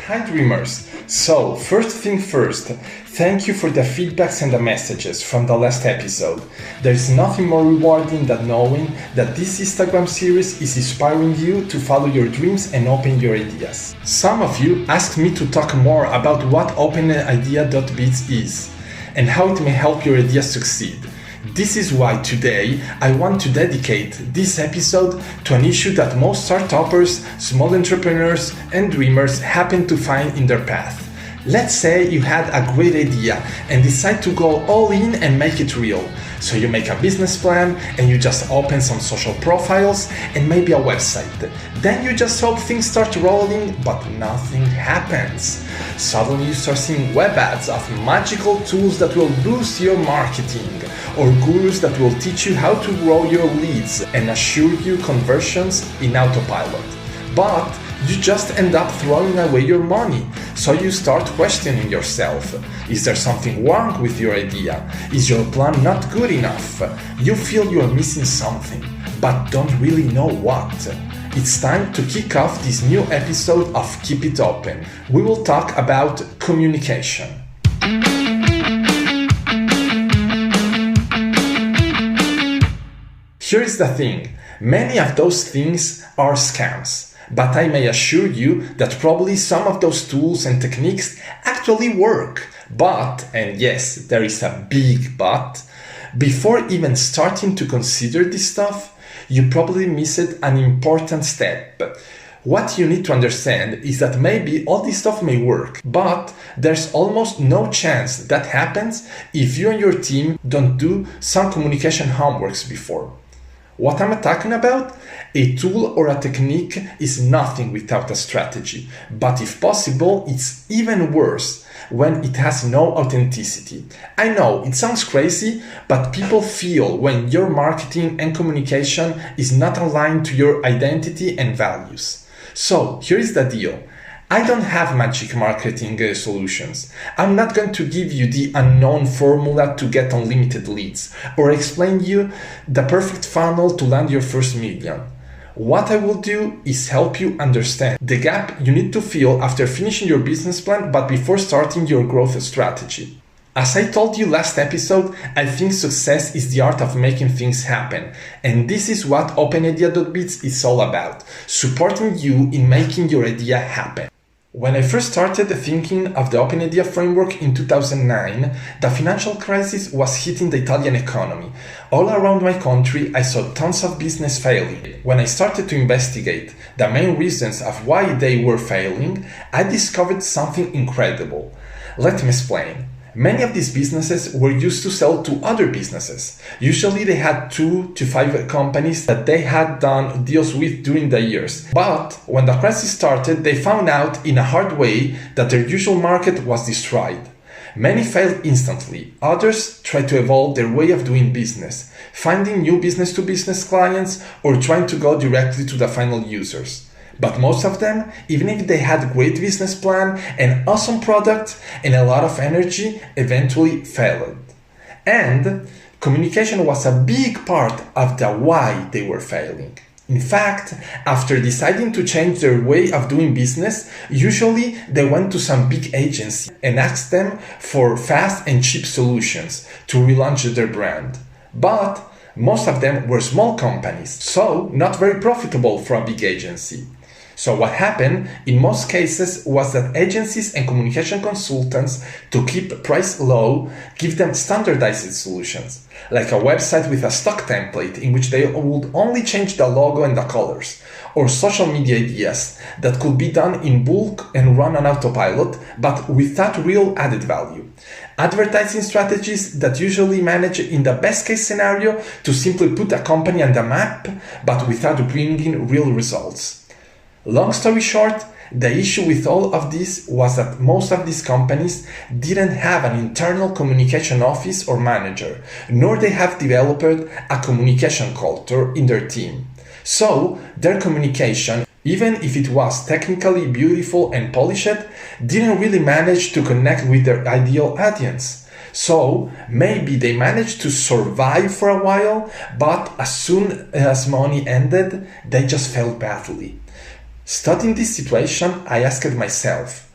Hi Dreamers! So, first thing first, thank you for the feedbacks and the messages from the last episode. There's nothing more rewarding than knowing that this Instagram series is inspiring you to follow your dreams and open your ideas. Some of you asked me to talk more about what openidea.biz is and how it may help your ideas succeed. This is why today I want to dedicate this episode to an issue that most startuppers, small entrepreneurs, and dreamers happen to find in their path. Let's say you had a great idea and decide to go all in and make it real. So you make a business plan and you just open some social profiles and maybe a website. Then you just hope things start rolling, but nothing happens. Suddenly you start seeing web ads of magical tools that will boost your marketing, or gurus that will teach you how to grow your leads and assure you conversions in autopilot. But you just end up throwing away your money. So you start questioning yourself. Is there something wrong with your idea? Is your plan not good enough? You feel you are missing something, but don't really know what. It's time to kick off this new episode of Keep It Open. We will talk about communication. Here is the thing. Many of those things are scams. But I may assure you that probably some of those tools and techniques actually work. But, and yes, there is a big but, before even starting to consider this stuff, you probably missed an important step. What you need to understand is that maybe all this stuff may work, but there's almost no chance that happens if you and your team don't do some communication homeworks before. What am I talking about? A tool or a technique is nothing without a strategy, but if possible, it's even worse when it has no authenticity. I know, it sounds crazy, but people feel when your marketing and communication is not aligned to your identity and values. So, here is the deal. I don't have magic marketing solutions. I'm not going to give you the unknown formula to get unlimited leads or explain you the perfect funnel to land your first million. What I will do is help you understand the gap you need to fill after finishing your business plan but before starting your growth strategy. As I told you last episode, I think success is the art of making things happen. And this is what openidea.biz is all about, supporting you in making your idea happen. When I first started thinking of the Open Idea framework in 2009, the financial crisis was hitting the Italian economy. All around my country, I saw tons of business failing. When I started to investigate the main reasons of why they were failing, I discovered something incredible. Let me explain. Many of these businesses were used to sell to other businesses. Usually they had 2 to 5 companies that they had done deals with during the years. But when the crisis started, they found out in a hard way that their usual market was destroyed. Many failed instantly. Others tried to evolve their way of doing business, finding new business-to-business clients or trying to go directly to the final users. But most of them, even if they had a great business plan, an awesome product, and a lot of energy, eventually failed. And communication was a big part of the why they were failing. In fact, after deciding to change their way of doing business, usually they went to some big agency and asked them for fast and cheap solutions to relaunch their brand. But most of them were small companies, so not very profitable for a big agency. So what happened in most cases was that agencies and communication consultants, to keep price low, give them standardized solutions, like a website with a stock template in which they would only change the logo and the colors, or social media ideas that could be done in bulk and run on autopilot, but without real added value. Advertising strategies that usually manage in the best case scenario to simply put a company on the map, but without bringing real results. Long story short, the issue with all of this was that most of these companies didn't have an internal communication office or manager, nor they have developed a communication culture in their team. So, their communication, even if it was technically beautiful and polished, didn't really manage to connect with their ideal audience. So, maybe they managed to survive for a while, but as soon as money ended, they just failed badly. Studying this situation, I asked myself,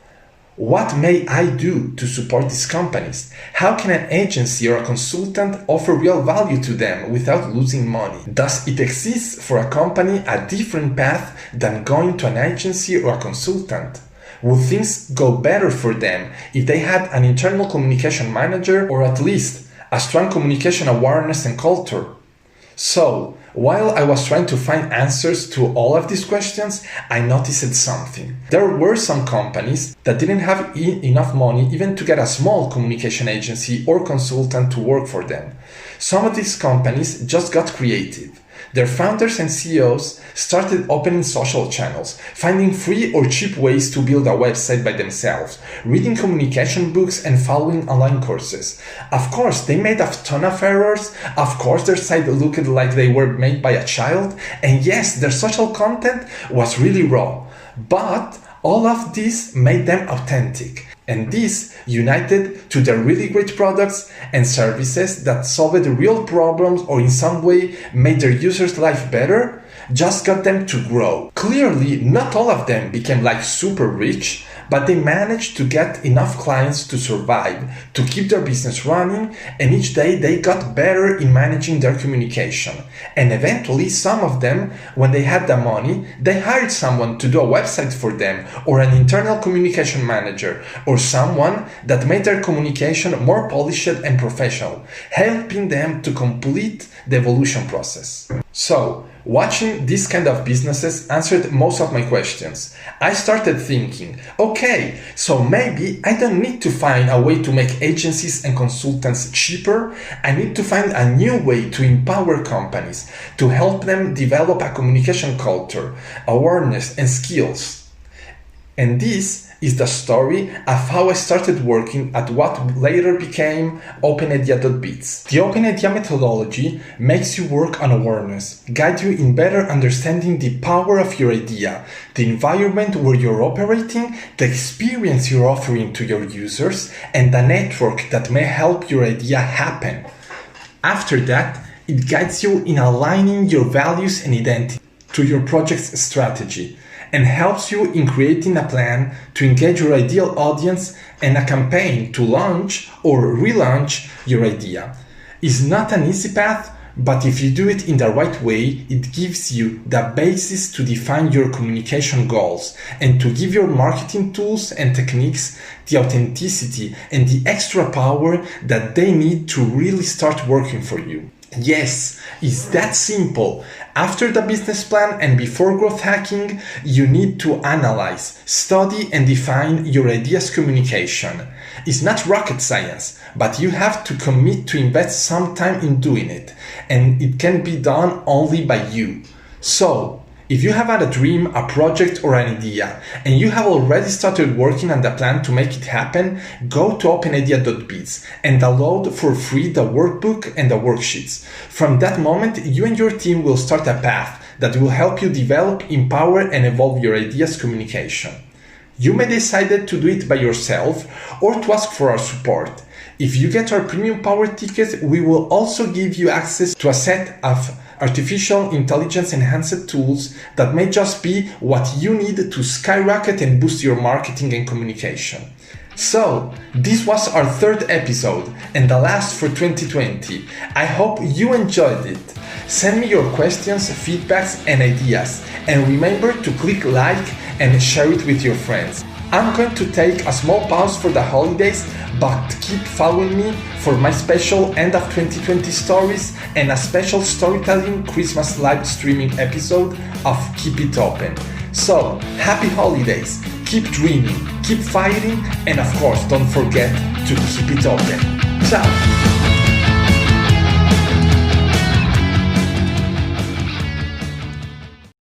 What may I do to support these companies? How can an agency or a consultant offer real value to them without losing money? Does it exist for a company a different path than going to an agency or a consultant? Would things go better for them if they had an internal communication manager or at least a strong communication awareness and culture? So, while I was trying to find answers to all of these questions, I noticed something. There were some companies that didn't have enough money even to get a small communication agency or consultant to work for them. Some of these companies just got creative. Their founders and CEOs started opening social channels, finding free or cheap ways to build a website by themselves, reading communication books and following online courses. Of course, they made a ton of errors. Of course, their site looked like they were made by a child. And yes, their social content was really raw. But all of this made them authentic. And this united to their really great products and services that solved real problems or in some way made their users' life better, just got them to grow. Clearly, not all of them became like super rich, but they managed to get enough clients to survive, to keep their business running, and each day they got better in managing their communication. And eventually, some of them, when they had the money, they hired someone to do a website for them, or an internal communication manager, or someone that made their communication more polished and professional, helping them to complete the evolution process. So, watching these kind of businesses answered most of my questions. I started thinking, okay, so maybe I don't need to find a way to make agencies and consultants cheaper. I need to find a new way to empower companies, to help them develop a communication culture, awareness, and skills. And this is the story of how I started working at what later became OpenIdea.biz. The OpenIdea methodology makes you work on awareness, guide you in better understanding the power of your idea, the environment where you're operating, the experience you're offering to your users, and the network that may help your idea happen. After that, it guides you in aligning your values and identity to your project's strategy, and helps you in creating a plan to engage your ideal audience and a campaign to launch or relaunch your idea. It's not an easy path, but if you do it in the right way, it gives you the basis to define your communication goals and to give your marketing tools and techniques the authenticity and the extra power that they need to really start working for you. Yes, it's that simple. After the business plan and before growth hacking, you need to analyze, study, and define your idea's communication. It's not rocket science, but you have to commit to invest some time in doing it, and it can be done only by you. So, if you have had a dream, a project, or an idea, and you have already started working on the plan to make it happen, go to OpenIdea.biz and download for free the workbook and the worksheets. From that moment, you and your team will start a path that will help you develop, empower, and evolve your idea's communication. You may decide to do it by yourself or to ask for our support. If you get our premium power ticket, we will also give you access to a set of artificial intelligence enhanced tools that may just be what you need to skyrocket and boost your marketing and communication. So, this was our third episode and the last for 2020. I hope you enjoyed it. Send me your questions, feedbacks, and ideas, and remember to click like and share it with your friends. I'm going to take a small pause for the holidays, but keep following me for my special end of 2020 stories and a special storytelling Christmas live streaming episode of Keep It Open. So, happy holidays, keep dreaming, keep fighting, and of course don't forget to keep it open. Ciao!